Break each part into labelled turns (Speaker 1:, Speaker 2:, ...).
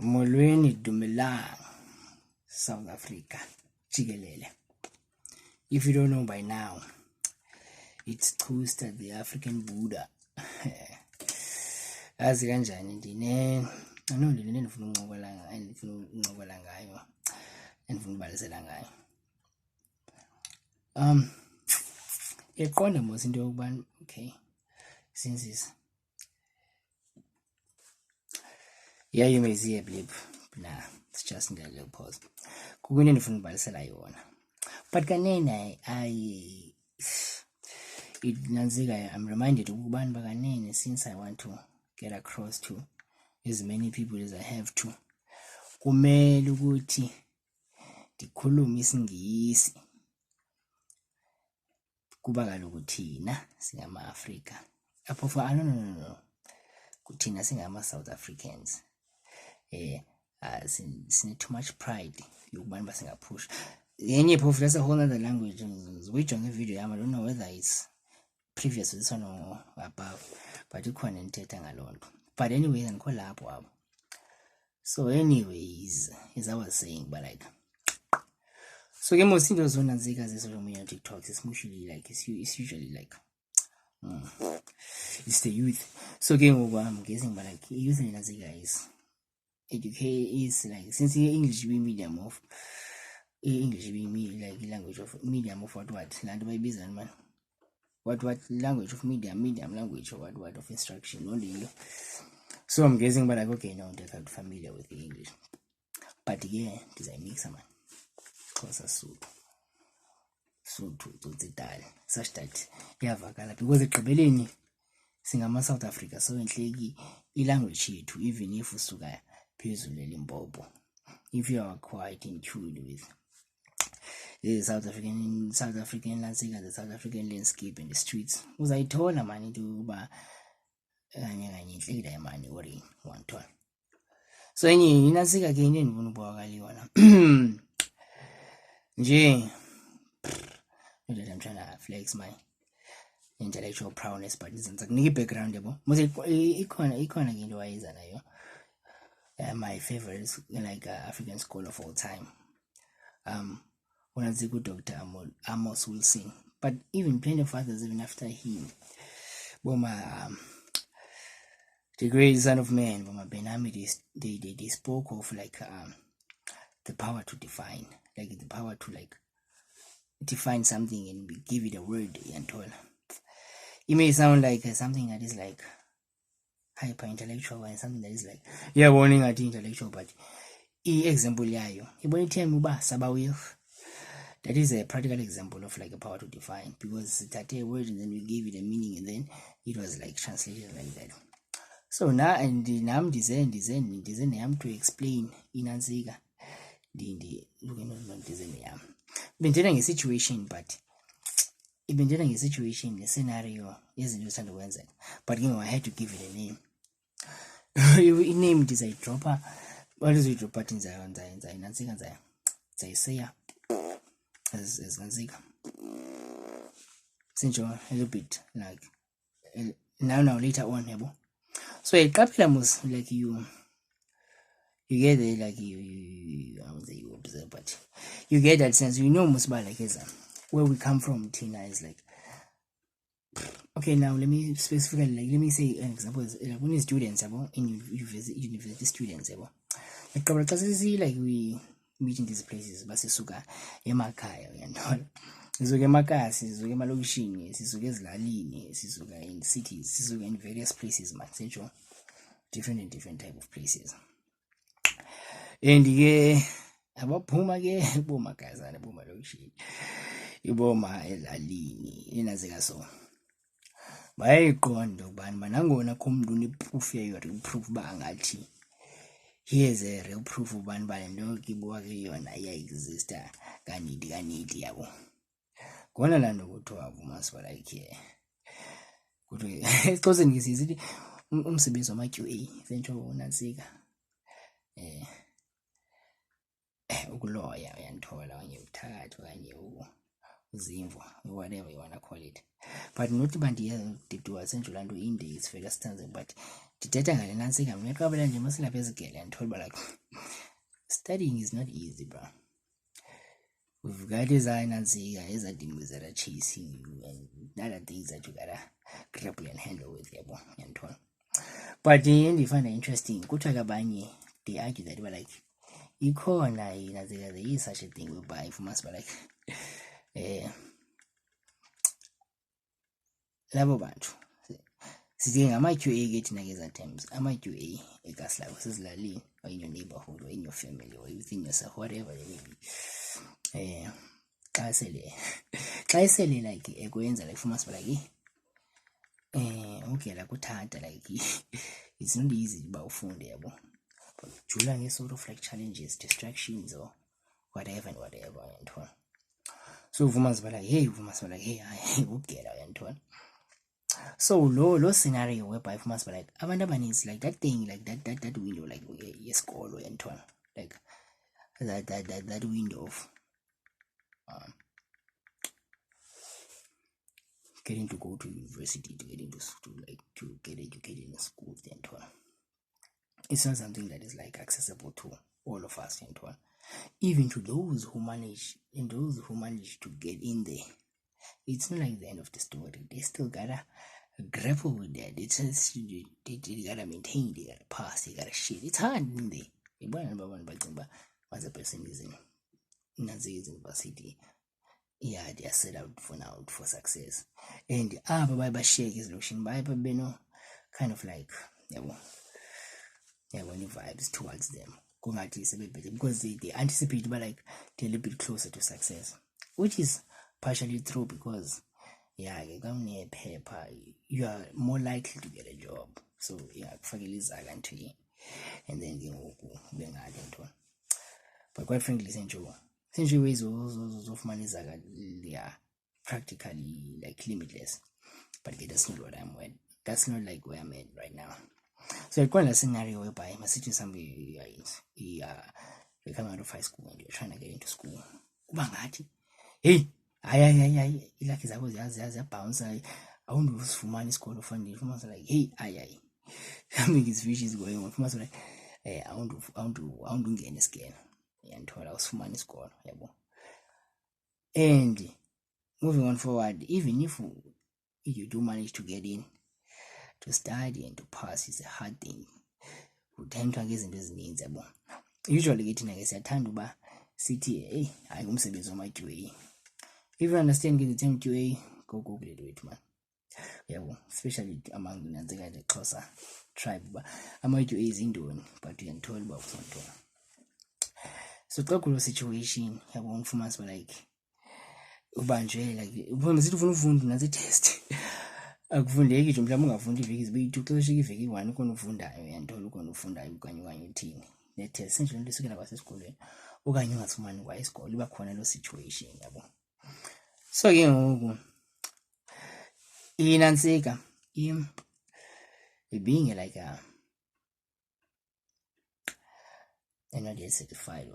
Speaker 1: Molweni dumelang, South Africa, jikelele. If you don't know by now, it's Twister, the African Buddha. Azi kanjani ndine ndifuna uncokola ngayo endifuna ubalisela ngayo. Yaqonda mos into yokubana okay, since this, yeah, you may see a blip. Nah, it's just a little pause. Kukho ndifuna ubalisela yona. But kanene I'm reminded of ukubana kanene, since I want to get across to as many people as I have to, kumele ukuthi ndikhulume isiNgisi kuba kaloku thina singama-Afrika apho for no kuthina singama-South Africans sine too much pride yokubana basingaphush yenye phofu. That's a whole other language. Uyijonge video yam, I don't know whether it's previous to this one or above, but ikhona ndithetha ngaloo nto. But anyways, andikho lapho apho. So anyways, as I was saying, but like, so ke most into zonantsika ze-social media TikToks, it's usually like it's the youth. So ke ngoku I'm guessing, but like youth nantsika is like, since English be medium of English being like language of medium of what land by business man, what language of medium language or what of instruction only. So I'm guessing, but like okay, now they're quite familiar with the English, but yeah, this I mix man cause a soup to the dial such that iyavakala, because ekugqibeleni singama-South Africa, so enhleki i-language yethu, even if usuka phezulu eLimpopo, if you are quite in tune with the South African landscape, the South African landscape and the streets, uzayithola mani into yokuba kanye inhleki la mani ori wanthola. So enye inansika ke into endifuna ubonakala yona nje, not that I'm trying to flex my intellectual prowess, but izenza kunika i-background yabo mose ikhona ke into wayenza nayo. My favorite like African scholar of all time, when I say good Dr. Amos Wilson, but even plenty of others even after him. Boma the great son of man, Boma Benami, they spoke of like the power to define, like the power to like define something and give it a word and all. It may sound like something that is like hyper intellectual and something that is like warning at intellectual, but example yayo ibonithemba uba sabawiyo. That is a practical example of like a power to define, because that a word and then we give it a meaning and then it was like translated like that. So now and nam design yam to explain inansika design yam bendela nge-situation, but ibendela nge-situation ne-scenario yezinto esithanda ukwenzeka, but ke I had to give it a name. I-name ndizayidropha, balizuyidropha athi nzayinansika nzayiseya as nansika sinjo a little bit like now later on yabo. So iqaphela mos like you get it, like you I won't say you observe, but you get that sense, you know most about like where we come from. Tina is like, okay, now let me specifically, like, let me say an example is like when students in university students like we meet in these places, basisuka emakhaya uyanthola, sizuka emakhaya, sizuka emalokishini, sizuka ezilalini, sizuka in cities, sizuka in various places man, sentsho different type of places. And ke abaphuma ke bomakazana bomalokishini iboma elalini inazeka so bayayiqonda ukubana manangona kho umuntu une-proof yayo, real proof uba angathi here's a real proof ubani bale nto kibuka ke yona iya-exista kanidi yabo. Khona laa nto kuthiwa vumasiba like kuthiwa esixhoseni ke sisithi umsebenzi wama-QA sentsho unantsika ukuloya uyanthola okanye ubuthakathi okanye uzimvo, whatever you wanna call it, but not bandiya deduwa sentsho laa nto inde is very standing, but ndithetha ngale nantsika mna eqabela nje masilapha ezigele and told like studying is not easy, bro. We've got design and see is demons that are chasing you and other things that you gotta grapple and handle with, and all. But the end you find it interesting. They argue that we're like there is such a thing we buy from us, but like labo bantu sidinga ama-QA getting ngeza terms, ama-QA egas like usizilali or in your neighborhood or in your family or within yourself, whatever it may be. Xa sele like ekwenza like fumas like okay like kuthatha like it's not easy uba ufunde yabo, but jula sort of like challenges, distractions or whatever and whatever and all. So fumas like hey ugela and all. So low scenario whereby fumas like abantu abaninzi like that thing like that window like yesikolo and all, like that window of getting to go to university, to get educated in schools and all. It's not something that is like accessible to all of us and all. Even to those who manage to get in there, it's not like the end of the story. They still gotta grapple with that. It's just they gotta maintain, they gotta pass, they gotta shit. It's hard in there. Once a person is in university, yeah, they are set out for success. And by share is looking by beno kind of like when vibes towards them because they anticipate but like they're a little bit closer to success, which is partially true because you come near paper, you are more likely to get a job. So and then but quite frankly essential ways of money are practically like limitless. But that's not what I'm with. That's not like where I'm at right now. So I call a scenario whereby I'm sitting somebody you're coming out of high school and you're trying to get into school. Hey, like I was bounce. I want to for money school of funding. From us like, hey, something is fish is going on. From us like, hey, I want to get in a scale. And told I was for money school. And moving on forward, even if you do manage to get in, to study and to pass is a hard thing. Utime izinto ezininzi yabo. Usually ke thina ke siyathanda uba sithi ayingumsebenzi wama-QA. If you understand the term QA, go Google it, man. Especially among the Xhosa tribe. Ama-QA izindoni, but uyanthola uba usantona. So xa kulo situation yabo ngifumana like ubanjwe like masithi ufuna ufunda nasi test. Akufundeki nje mhlawumbe ungafundi iveki zibe yi-2 xa ushika iveki 1 ukona ufundayo uyanthola ukona ufundayo okanye uthini ne-test senje lento isukela kwasesikolweni okanye ungasifumani kwa isikolo iba khona lo situation yabo. So ke ngoku inantsika being like and not yet certified,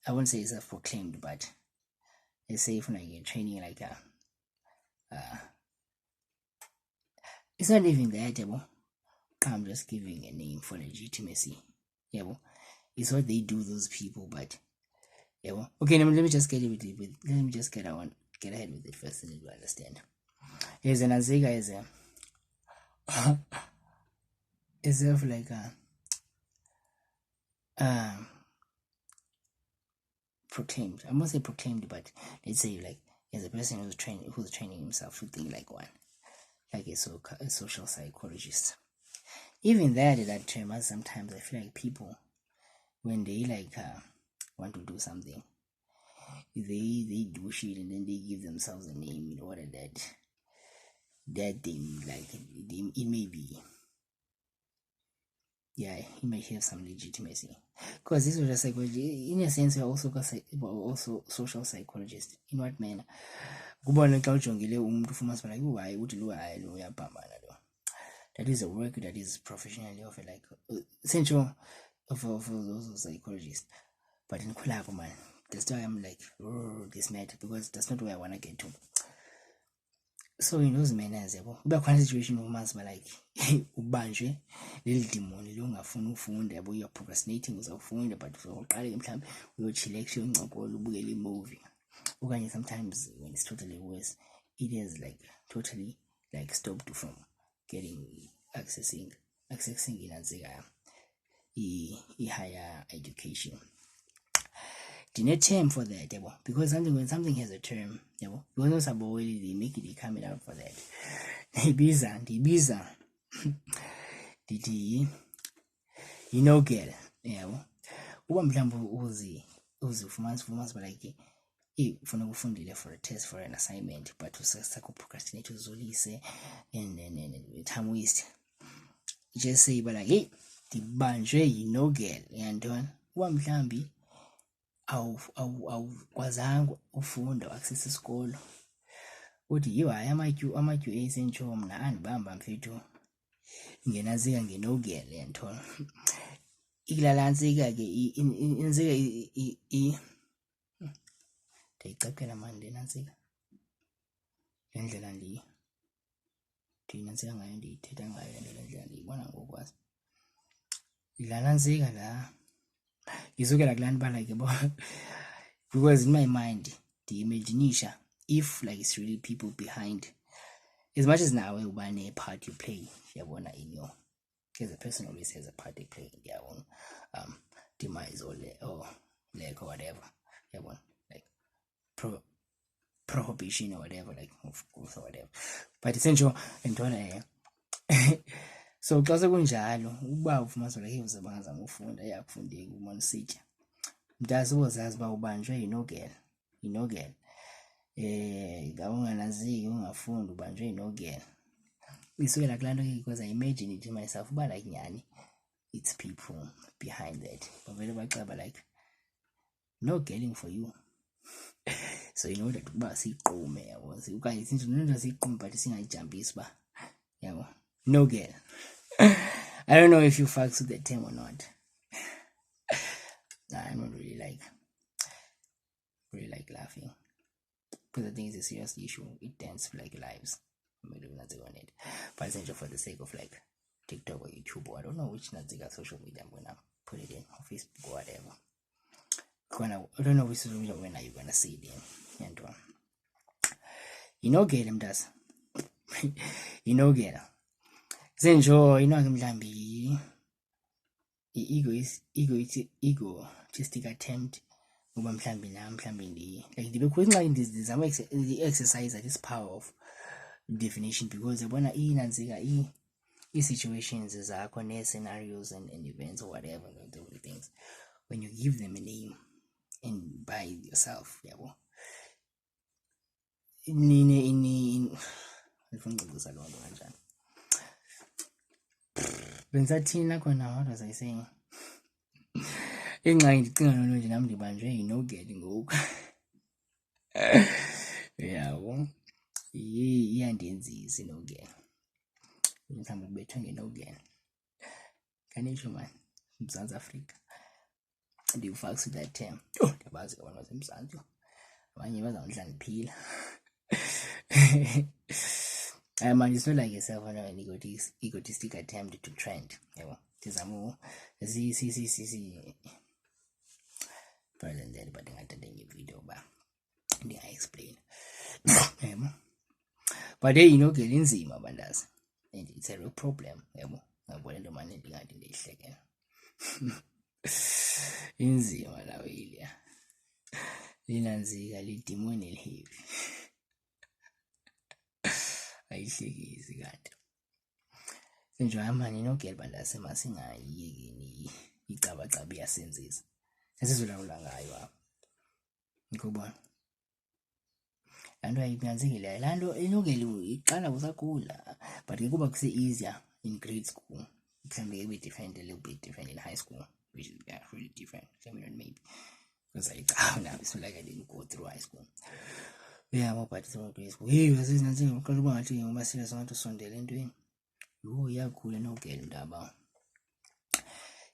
Speaker 1: I won't say self-proclaimed, but they say if you're training like it's not even that, I'm just giving a name for legitimacy. It's what they do, those people, but okay, let me just get it with let me just get ahead with it first and you understand. Here's an Azega is sort of like proclaimed. I won't say proclaimed, but let's say like as a person who's training himself to think like one, like a social psychologist. Even that term, sometimes I feel like people when they like want to do something, they do shit and then they give themselves a name in order that they like it may be it may have some legitimacy because this was a psychology in a sense. We're also social psychologists. In what manner? That is a work that is professionally of like essential for those psychologists. But in collab, man, that's why I'm like this matter because that's not where I want to get to. So in those manners yabo kuba khona situation umanzi ba like ubanjwe leli demon longafuna ufunda yabo you're procrastinating uzawufunda but uzoqala ke mhlawumbe uyochillax uyoncokola ubukele imovie okanye sometimes when it's totally worse it is like totally like stopped from getting accessing inanzika higher education. Didn't term for that, because when something has a term, because they make it coming out for that. Ibiza, did Nogel, uba mhlawumbe uzi but like ufuna ukufundile for a test for an assignment but usakuprocrastinate uzolise and time waste. Just say but like hey ndibanjwe yiNogel yantoni uba mhlawumbi awukwazanga ufunda access isikolo uthi yiwa amatyu esentsho mna andibamba mfethu ngenazika ngeNogel yantoni iklalantsika ke inzika ndiyicapela mani ndenantsika le ndlela ndinantsika ngayo ndiyithetha ngayo le ndlela ndiyibona ngokwazi idlalantsika la ngizukela kulaa nto like because in my mind ndiyimaginisha if like it's really people behind as much as nawe uba ne-part you play yabona in your as a person always has a part they play in their own demise or lack or whatever yabona like prohibition or whatever like of course or whatever but essential ntona so xa sekunjalo uba ufumanisa like uzaba ngazama ufunda yakufundeka umane usitya mntazi uzazi uba ubanjwe yiNogel ngawunganaziki ungafunda ubanjwe yiNogel isukela kulaa nto ke because I imagine it to myself uba like nyhani it's people behind that bavele bacaba like no getting for you so in order uba siyiqume yabo okanye sinto siyiqume but singayijambisi uba yabo Nogel. I don't know if you fucks with the term or not. I'm not really laughing because I think it's a serious issue. It tends to like lives. I'm not on it, but essentially for the sake of like TikTok or YouTube or I don't know which social media I'm gonna put it in or Facebook or whatever. I don't know which social media when are you gonna see it in and get him does get senjo ke mhlambi egoistic attempt uba mhlambi like ndibe kwenxa ndizama exercise this power of definition because yabona inanzika situations zakho scenarios and events or whatever the things when you give them a name and by yourself yabo ngifuna loo nto kanjani bengisathina khona what was I saying ingxaki ndicinga loo nto nje nam ndibanjwe yiNogel ngoku yabo iyandenzisa iNogel mhlawumbi ubethwe ngeNogel kanitsho mani uMzantsi Afrika ndiwufakisa with that term ndiyabazi abantu baseMzantsi abanye bazawudla ndiphila man, it's not like yourself an egotistic attempt to trend. See. Further than that, but I did a video, but I explain. But then getting zima bandas, and it's a real problem. I wouldn't do money in the second. In zima la wilia. Linanziga litimoni hivi. Ayihlekisi kanti senje amanye Nogel bandase masingayiki icabacaba iyasenzisa esizolawula ngayo apha ngikubona lanto ayibyanzekile lanto iNogel iqala usakhula but kuba kuse easier in grade school mhlawumbe a little bit different in high school which is really different maybe because it's not like I didn't go through high school. But uqala uba ngathi ngoba serious abantu sondela entweni iyakhula Nogel ndaba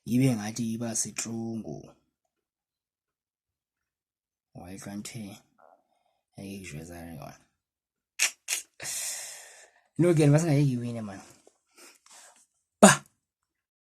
Speaker 1: ibe ngathi iba sitrungu wayihlwanthe ayikujwezana yona Nogel masingayeki iwine man.